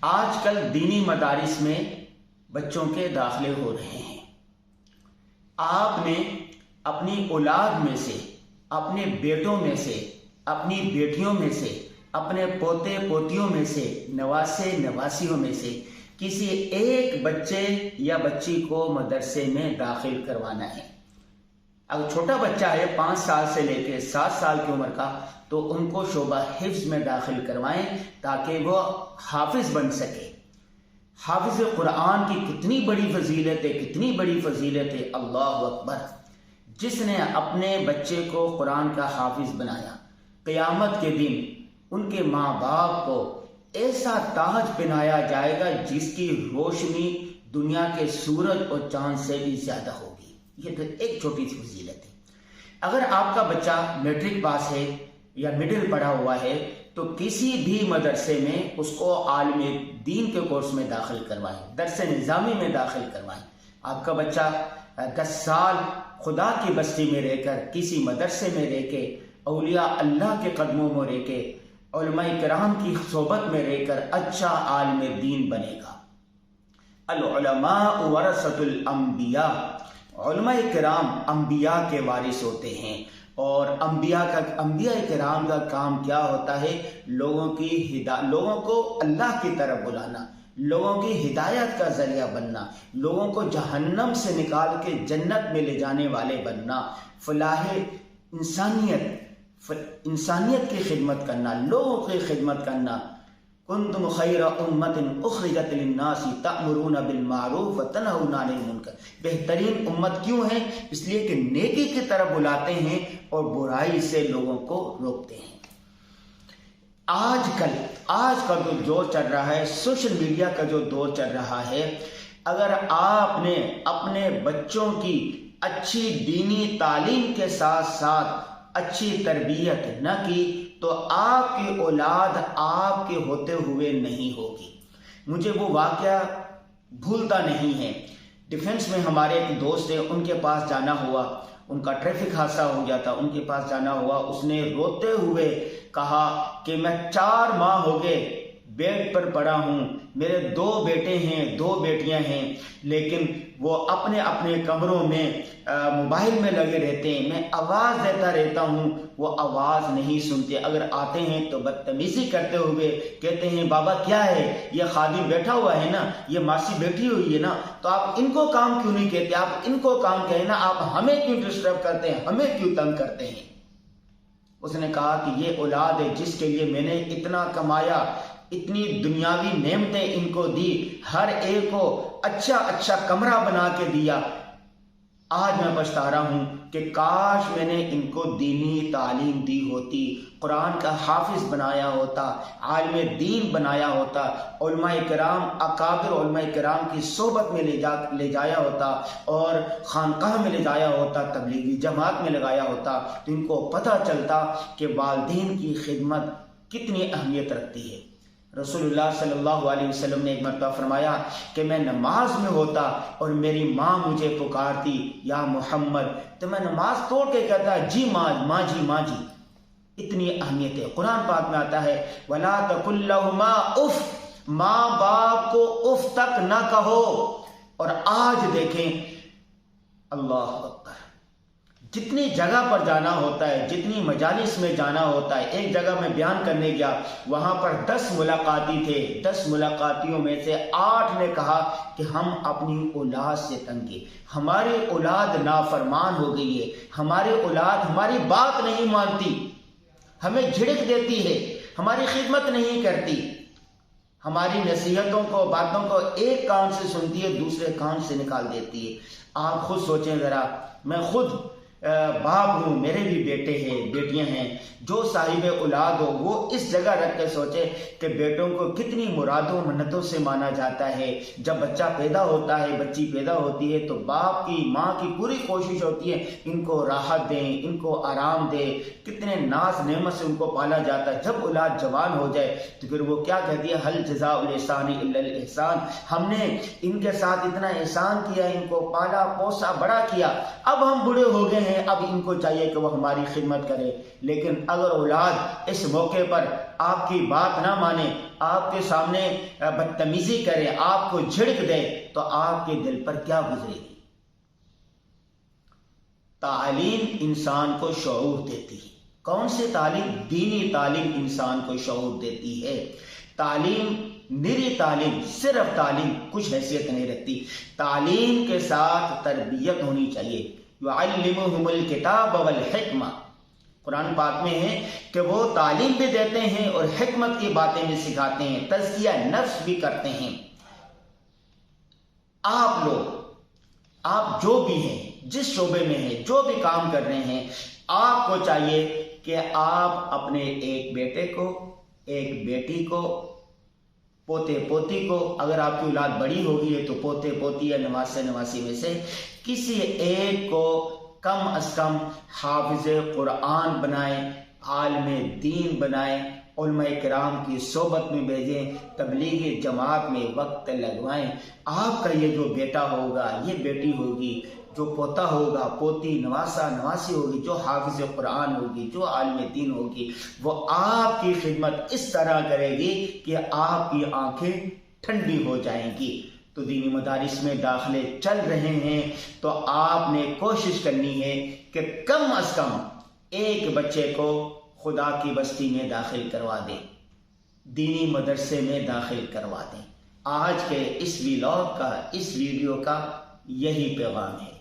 آج کل دینی مدارس میں بچوں کے داخلے ہو رہے ہیں۔ آپ نے اپنی اولاد میں سے، اپنے بیٹوں میں سے، اپنی بیٹیوں میں سے، اپنے پوتے پوتیوں میں سے، نواسے نواسیوں میں سے کسی ایک بچے یا بچی کو مدرسے میں داخل کروانا ہے۔ اگر چھوٹا بچہ ہے 5 سال سے لے کے 7 سال کی عمر کا، تو ان کو شعبہ حفظ میں داخل کروائیں تاکہ وہ حافظ بن سکے۔ حافظ قرآن کی کتنی بڑی فضیلت ہے، کتنی بڑی فضیلت ہے، اللہ اکبر۔ جس نے اپنے بچے کو قرآن کا حافظ بنایا، قیامت کے دن ان کے ماں باپ کو ایسا تاج پہنایا جائے گا جس کی روشنی دنیا کے سورج اور چاند سے بھی زیادہ ہوگی۔ یہ تو ایک چھوٹی سی فضیلت ہے۔ اگر آپ کا بچہ میٹرک پاس ہے یا مڈل پڑھا ہوا ہے تو کسی بھی مدرسے میں اس کو عالم دین کے کورس میں داخل کروائیں، درس نظامی میں داخل کروائیں۔ آپ کا بچہ 10 سال خدا کی بستی میں رہ کر، کسی مدرسے میں رہ کے، اولیاء اللہ کے قدموں میں رہ کے، علماء کرام کی صحبت میں رہ کر اچھا عالم دین بنے گا۔ العلماء ورثۃ الانبیاء، علماء کرام انبیاء کے وارث ہوتے ہیں، اور انبیاء کرام کا کام کیا ہوتا ہے؟ لوگوں کو اللہ کی طرف بلانا، لوگوں کی ہدایت کا ذریعہ بننا، لوگوں کو جہنم سے نکال کے جنت میں لے جانے والے بننا، فلاح انسانیت کی خدمت کرنا، لوگوں کی خدمت کرنا۔ کنتم خیر امت اخرجت للناس تأمرون بالمعروف وتنہون عن المنکر۔ بہترین امت کیوں ہے؟ اس لیے کہ نیکی کی طرف بلاتے ہیں اور برائی سے لوگوں کو روکتے ہیں۔ آج کا جو دور چل رہا ہے، سوشل میڈیا کا جو دور چل رہا ہے، اگر آپ نے اپنے بچوں کی اچھی دینی تعلیم کے ساتھ ساتھ اچھی تربیت نہ کی تو آپ کی اولاد آپ کے ہوتے ہوئے نہیں ہوگی۔ مجھے وہ واقعہ بھولتا نہیں ہے۔ ڈیفنس میں ہمارے ایک دوست ہیں، ان کے پاس جانا ہوا، ان کا ٹریفک حادثہ ہو گیا تھا، ان کے پاس جانا ہوا۔ اس نے روتے ہوئے کہا کہ میں 4 ماہ ہو گئے بیڈ پر پڑا ہوں، میرے 2 بیٹے ہیں، 2 بیٹیاں ہیں، لیکن وہ اپنے اپنے کمروں میں موبائل میں لگے رہتے ہیں۔ میں آواز دیتا رہتا ہوں، وہ آواز نہیں سنتے۔ اگر آتے ہیں تو بدتمیزی کرتے ہوئے کہتے ہیں بابا کیا ہے، یہ خادم بیٹھا ہوا ہے نا، یہ ماسی بیٹھی ہوئی ہے نا، تو آپ ان کو کام کیوں نہیں کہتے؟ آپ ان کو کام کہیں نا، آپ ہمیں کیوں ڈسٹرب کرتے ہیں، ہمیں کیوں تنگ کرتے ہیں؟ اس نے کہا کہ یہ اولاد ہے جس کے لیے میں نے اتنا کمایا، اتنی دنیاوی نعمتیں ان کو دی، ہر ایک کو اچھا کمرہ بنا کے دیا۔ آج میں پچھتا رہا ہوں کہ کاش میں نے ان کو دینی تعلیم دی ہوتی، قرآن کا حافظ بنایا ہوتا، عالم دین بنایا ہوتا، علماء کرام، اکابر علماء کرام کی صحبت میں لے جایا ہوتا، اور خانقاہ میں لے جایا ہوتا، تبلیغی جماعت میں لگایا ہوتا، تو ان کو پتہ چلتا کہ والدین کی خدمت کتنی اہمیت رکھتی ہے۔ رسول اللہ صلی اللہ علیہ وسلم نے ایک مرتبہ فرمایا کہ میں نماز میں ہوتا اور میری ماں مجھے پکارتی یا محمد، تو میں نماز توڑ کے کہتا جی ماں جی۔ اتنی اہمیت ہے۔ قرآن پاک میں آتا ہے وَلَا تَقُلْ لَهُمَا اُف، ماں باپ کو اف تک نہ کہو۔ اور آج دیکھیں، اللہ اکبر، جتنی جگہ پر جانا ہوتا ہے، جتنی مجالس میں جانا ہوتا ہے، ایک جگہ میں بیان کرنے گیا، وہاں پر 10 ملاقاتی تھے، 10 ملاقاتیوں میں سے 8 نے کہا کہ ہم اپنی اولاد سے تنگ ہیں، ہماری اولاد نافرمان ہو گئی ہے، ہماری اولاد ہماری بات نہیں مانتی، ہمیں جھڑک دیتی ہے، ہماری خدمت نہیں کرتی، ہماری نصیحتوں کو، باتوں کو ایک کان سے سنتی ہے، دوسرے کان سے نکال دیتی ہے۔ آپ خود سوچیں ذرا، میں خود باپ ہوں، میرے بھی بیٹے ہیں، بیٹیاں ہیں، جو صاحب اولاد ہو وہ اس جگہ رکھ کے سوچے کہ بیٹوں کو کتنی مرادوں منتوں سے مانا جاتا ہے۔ جب بچہ پیدا ہوتا ہے، بچی پیدا ہوتی ہے، تو باپ کی، ماں کی پوری کوشش ہوتی ہے ان کو راحت دیں، ان کو آرام دیں، کتنے ناز نعمت سے ان کو پالا جاتا ہے۔ جب اولاد جوان ہو جائے تو پھر وہ کیا کہتی ہے، هل جزاء الاحسان الا الاحسان، ہم نے ان کے ساتھ اتنا احسان کیا، ان کو پالا پوسا بڑا کیا، اب ہم بوڑھے ہو گئے ہیں، اب ان کو چاہیے کہ وہ ہماری خدمت کرے۔ لیکن اگر اولاد اس موقع پر آپ کی بات نہ مانے، آپ کے سامنے بدتمیزی کرے، آپ کو جھڑک دے، تو آپ کے دل پر کیا گزرے گی؟ تعلیم انسان کو شعور دیتی ہے۔ کون سی تعلیم؟ دینی تعلیم انسان کو شعور دیتی ہے۔ تعلیم، نری تعلیم، صرف تعلیم کچھ حیثیت نہیں رکھتی، تعلیم کے ساتھ تربیت ہونی چاہیے۔ یعلمہم الکتاب والحکمہ، قرآن پاک میں ہے کہ وہ تعلیم بھی دیتے ہیں اور حکمت کی باتیں بھی سکھاتے ہیں، تزکیہ نفس بھی کرتے ہیں۔ آپ لوگ، آپ جو بھی ہیں، جس شعبے میں ہیں، جو بھی کام کر رہے ہیں، آپ کو چاہیے کہ آپ اپنے ایک بیٹے کو، ایک بیٹی کو، پوتے پوتی کو، اگر آپ کی اولاد بڑی ہوگی ہے تو پوتے پوتی یا نواسے نواسی میں سے کسی ایک کو کم از کم حافظ قرآن بنائیں، عالم دین بنائیں، علماء کرام کی صحبت میں بھیجیں، تبلیغی جماعت میں وقت لگوائیں۔ آپ کا یہ جو بیٹا ہوگا، یہ بیٹی ہوگی، جو پوتا ہوگا، پوتی، نواسا نواسی ہوگی، جو حافظ قرآن ہوگی، جو عالم دین ہوگی، وہ آپ کی خدمت اس طرح کرے گی کہ آپ کی آنکھیں ٹھنڈی ہو جائیں گی۔ تو دینی مدارس میں داخلے چل رہے ہیں تو آپ نے کوشش کرنی ہے کہ کم از کم ایک بچے کو خدا کی بستی میں داخل کروا دیں، دینی مدرسے میں داخل کروا دیں۔ آج کے اس ویلاگ کا، اس ویڈیو کا یہی پیغام ہے۔